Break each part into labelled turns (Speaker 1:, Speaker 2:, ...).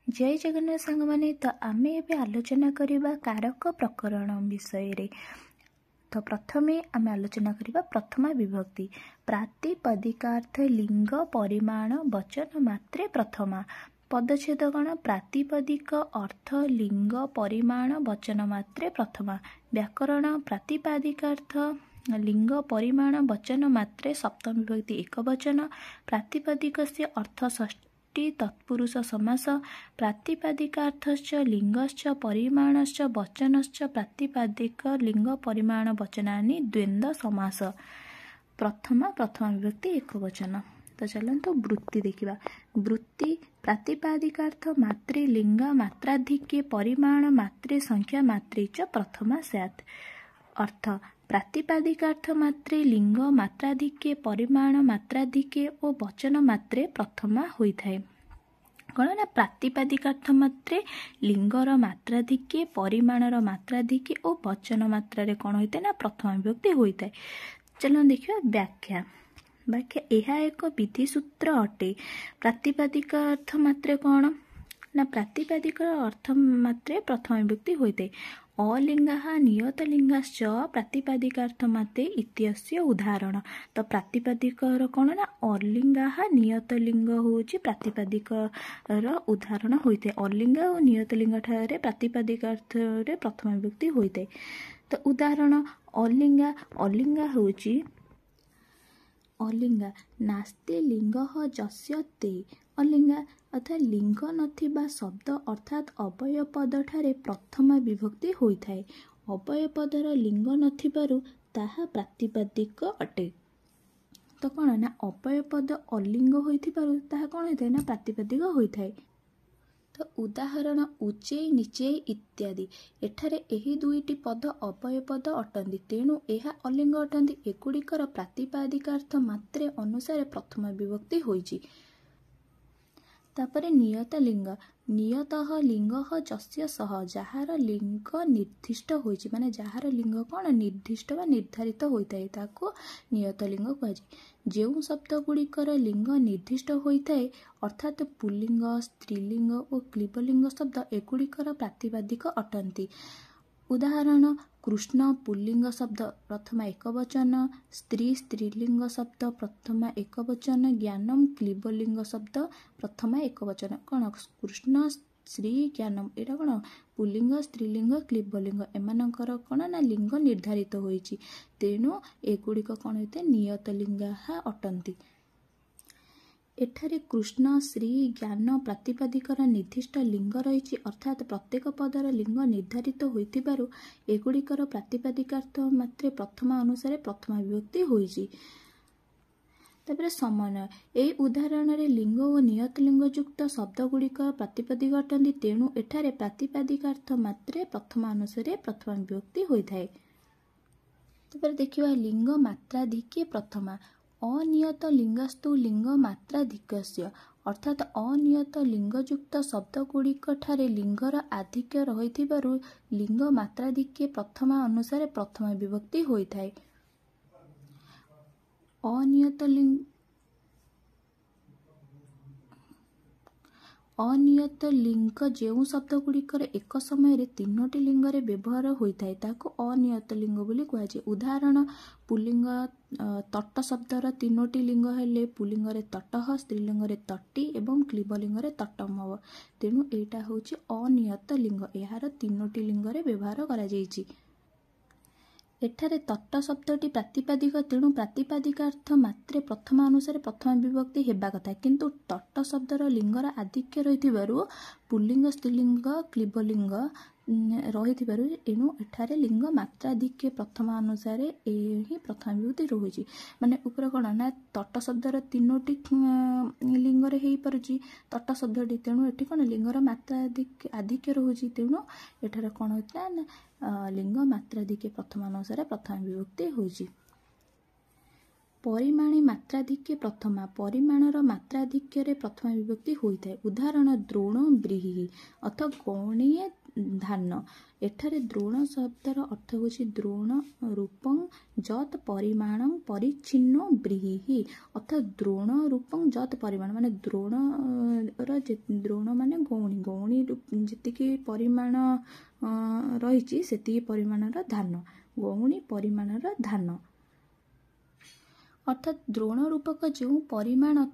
Speaker 1: जय जगन्नाथ सांग माने तो आमे एबे आलोचना करिबा कारक प्रकरण विषय रे। तो प्रथमे आमे आलोचना करिबा प्रथमा विभक्ति प्रातिपदिकार्थ लिंग परिमाण वचन मात्रे प्रथमा। पदच्छेद कण प्रातिपदिक अर्थ लिंग परिमाण वचन मात्रे प्रथमा। व्याकरण प्रातिपदिकार्थ लिंग परिमाण वचन मात्रे सप्तम विभक्ति एकवचन। प्रातिपदिकस्य अर्थ षष्ठी तत्पुरुष समास। प्रातिपदिकार्थश्च लिंगश्च परिमाणश्च वचनश्च प्रातिपदिक लिंग परिमाण वचनानि द्वन्द्व समास। प्रथमा विभक्ति एकवचन। तो चलନ୍ତୁ वृत्ति देखिबा। वृत्ति प्रातिपदिकार्थ मात्रे लिंग मात्राधिक्ये परिमाण मात्रे संख्या मात्रे च प्रथमा स्यात्। अर्थ प्रातिपदिकार्थ मात्रे लिंग मात्राधिक्ये परिमाण मात्राधिक्ये और वचन मात्रे प्रथमा होइथाय। कौन ना प्रातिपदिकार्थ मात्रे लिंगर मात्राधिक्ये परिमाणर मात्राधिक्ये और वचन मात्रा कौन होइथाय ना प्रथमा विभक्ति होइथाय। चलो देखिए व्याख्या। व्याख्या यह एक विधिसूत्र अटे। प्रातिपदिक अर्थ मात्रे कौन ना प्रातिपदिक अर्थ मात्रे प्रथमा विभक्ति होइथाय। अलिंगाः नियतलिंगाश्च प्रातिपदिकार्थ मात्रे इत्यस्य उदाहरण। तो प्रातिपदिकर कौन ना अलिंगाः नियतलिंग होची प्रातिपदिकर उदाहरण होइथाय। अलिंगा और नियतलिंग ठारे प्रातिपदिकार्थ रे प्रथमा विभक्ति होइथाय। तो उदाहरण अलिंगा होची अलिंगा नास्ति लिंगः जस्य ते। अलिंगा अर्थात लिंग नथिबा शब्द अर्थात अवय पद ठारे प्रथमा विभक्ति होइथाय। अवय पदर लिंग नथिबारु ताहा प्रातिपदिक अटे। तो कौन ना अवय पद अलिंग होइथिबारु ताहा कौन होइथाय ना प्रातिपदिक होइथाय। तो उदाहरण उचेई निचेई इत्यादि एठारे एही दुईटी पद अवय पद अटंती तेणु एहा अलिंग अटंती। एगुड़िकर प्रातिपदिकार्थ मात्रे अनुसारे प्रथमा विभक्ति होइछि। तापरे नियत लिंग नियतः लिंगः जस्य सह जହାର लिंग निर्दिष्ट होइछि माने जହାର लिंग कौन निर्दिष्ट बा निर्धारित होइथाय ताको नियत लिंग कुहाଯାଏ। जेउ शब्द गुड़िकर लिंग निर्दिष्ट होइथाय अर्थात पुल्लिंग स्त्रीलिंग और क्लीबलिंग शब्द एगुड़िकर प्रातिपदिक अटंती। उदाहरण कृष्ण पुल्लिंग शब्द प्रथमा एकवचन, स्त्री स्त्रीलिंग शब्द प्रथमा एकवचन, ज्ञानम क्लीबलिंग शब्द प्रथमा एकवचन। कौन कृष्ण श्री ज्ञानम एटा कौन पुल्लिंग स्त्रीलिंग क्लीबलिंग एमानकर कौन ना लिंग निर्धारित होइछि तेणु एगुड़िक कौन होइते नियत लिंगाः अटंती। एठारे कृष्ण श्री ज्ञान प्रातिपदिकर निर्दिष्ट लिंग रही अर्थात प्रत्येक पदर लिंग निर्धारित होइथिबारु एगुड़िकर प्रातिपदिकार्थ मात्रे प्रथमा अनुसारे प्रथमा विभक्ति होइछि। तापरे समन्वय एई उदाहरण रे लिंग और नियत लिंग युक्त शब्द गुड़िक प्रातिपदिक अटंती तेणु एठारे प्रातिपदिकार्थ मात्रे प्रथमा अनुसारे प्रथमा विभक्ति होइथाय। तापरे देखिबा लिंग मात्राधिक्ये प्रथमा। अनियत लिंगस्तु लिंग मात्राधिक्यस्य अर्थात अनियत लिंगयुक्त शब्द गुड़िक ठारे लिंगर आधिक्य रहिथिबारु लिंग मात्राधिक्ये प्रथमा अनुसारे प्रथमा विभक्ति होइथाय। अनियत लिंग जेउ शब्द गुड़िकर एक समय तीनोटी लिंगरे व्यवहार होइथाय ताको अनियत लिंग बोली कुहाଯାଏ। उदाहरण पुल्लिंग तट शब्दर तीनोटी लिंग हेले पुल्लिंगरे तटः स्त्रीलिंगरे तटी एवं क्लीबलिंगरे तटम हब तेणु एटा होछि अनियत लिंग एहार तीनोटी लिंगरे व्यवहार करा जाइछि। एठारे तट शब्दटी प्रातिपदिक तेणु प्रातिपदिकार्थ मात्रे प्रथमा अनुसारे प्रथमा विभक्ति हेबा कथा किंतु तट शब्दर लिंगर आधिक्य रहिथिबारु पुल्लिंग स्त्रीलिंग क्लीबलिंग रहिथिबारु एणु एठारे लिंग मात्राधिक्य प्रथमा अनुसारे एही प्रथमा विभक्ति रहुछि। माने ऊपर कौन ना तट शब्दर तीनोटी लिंगरे हेई पारुछि तट शब्दटी तेणु एठी कौन लिंगर मात्राधिक्य आधिक्य रहुछि तेणु एठारे कौन होइतला ना लिंग मात्राधिक्य प्रथमा अनुसारे प्रथमा विभक्ति होइछि। परिमाणे मात्राधिक्य प्रथमा परिमाणर मात्राधिक्य प्रथमा विभक्ति होता है। उदाहरण द्रोण ब्रीहि अथ गौणीय धान। एठारे द्रोण शब्दर अर्थ होछि द्रोण रूपं जत परिमाणं परिच्छिन्न ब्रीहि अथ द्रोण रूपं जत परिमाण माने द्रोण द्रोण माने गौणी गौणी जेतिकी परिमाण रही सेतिकी परिमाणर धान गौणी परिमाणर धान अर्थात द्रोण रूपक जो परिमाण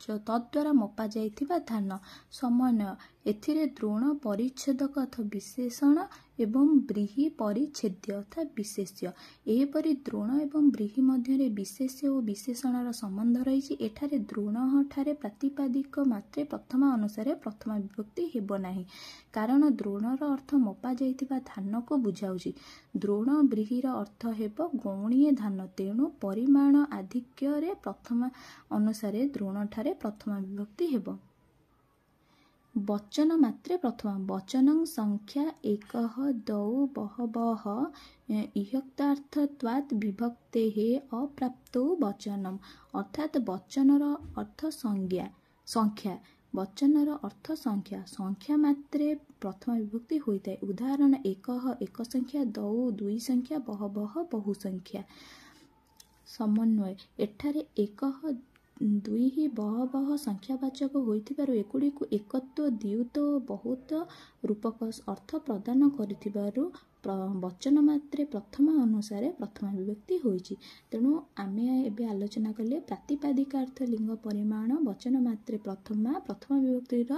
Speaker 1: तद्वारा मपा जाइथिबा धान समन्वय एथिरे द्रोण परिच्छेदक अथवा विशेषण एवं ब्रीहि परिच्छेद्य अर्थात विशेष्य। एपरि द्रोण एवं ब्रीहि मध्य विशेष्य और विशेषणर संबंध रही। एठारे द्रोण ठारे प्रातिपादिक मात्रे प्रथमा अनुसार प्रथमा विभक्ति हेब नाही कारण द्रोणर अर्थ मपा जाइथिबा धान को बुझाउछि। द्रोण ब्रीहिर अर्थ हेब गौणीय धान तेणु परिमाण आधिक्य रे प्रथमा अनुसार द्रोण ठारे प्रथमा विभक्ति हेब। वचन मात्रे प्रथमा वचनं संख्या एकः द्वौ बहवः इह्यक्तार्थत्वात् विभक्तेः अप्राप्तो वचनम् अर्थात वचनर अर्थ संख्या वचनर अर्थ संख्या मात्रे प्रथमा विभक्ति होता है। उदाहरण एकः एक संख्या द्वौ दुई संख्या बहवः बहु संख्या। समन्वय एठारे एकः दुई बहवः संख्यावाचक होइथिबारु एकुड़ीकु एकत्व द्वित्व बहुत रूपक अर्थ प्रदान करिथिबारु वचन मात्रे प्रथमा अनुसार प्रथमा विभक्ति होइछि। तेणु आमे एबे आलोचना कले प्रातिपादिकार्थ लिंग परिमाण वचन मात्रे प्रथमा विभक्तिर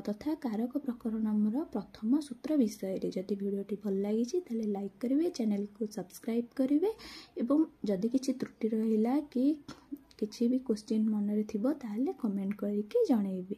Speaker 1: तथा कारक प्रकरणमर प्रथम सूत्र विषय रे। जदि भिडियोटी भल लागिछि ताले लाइक करिवे चैनल को सब्सक्राइब करिवे एवं जदि किछि त्रुटि रहिला कि किसी भी क्वेश्चन मन रे थिबो ताले कमेंट करके जणैबे।